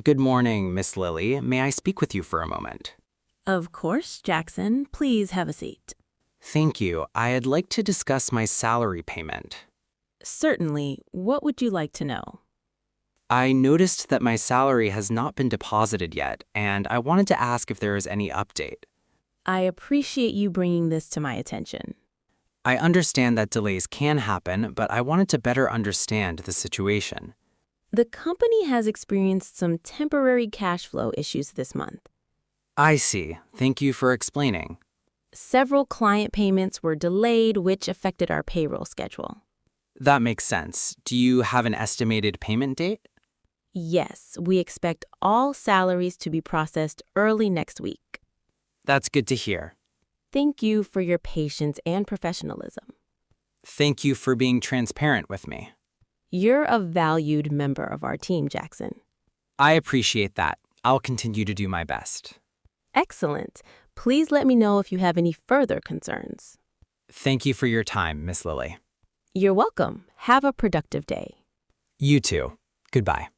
Good morning, Miss Lily. May I speak with you for a moment? Of course, Jackson. Please have a seat. Thank you. I'd like to discuss my salary payment. Certainly. What would you like to know? I noticed that my salary has not been deposited yet, and I wanted to ask if there is any update. I appreciate you bringing this to my attention. I understand that delays can happen, but I wanted to better understand the situation. The company has experienced some temporary cash flow issues this month. I see. Thank you for explaining. Several client payments were delayed, which affected our payroll schedule. That makes sense. Do you have an estimated payment date? Yes, we expect all salaries to be processed early next week. That's good to hear. Thank you for your patience and professionalism. Thank you for being transparent with me. You're a valued member of our team, Jackson. I appreciate that. I'll continue to do my best. Excellent. Please let me know if you have any further concerns. Thank you for your time, Miss Lily. You're welcome. Have a productive day. You too. Goodbye.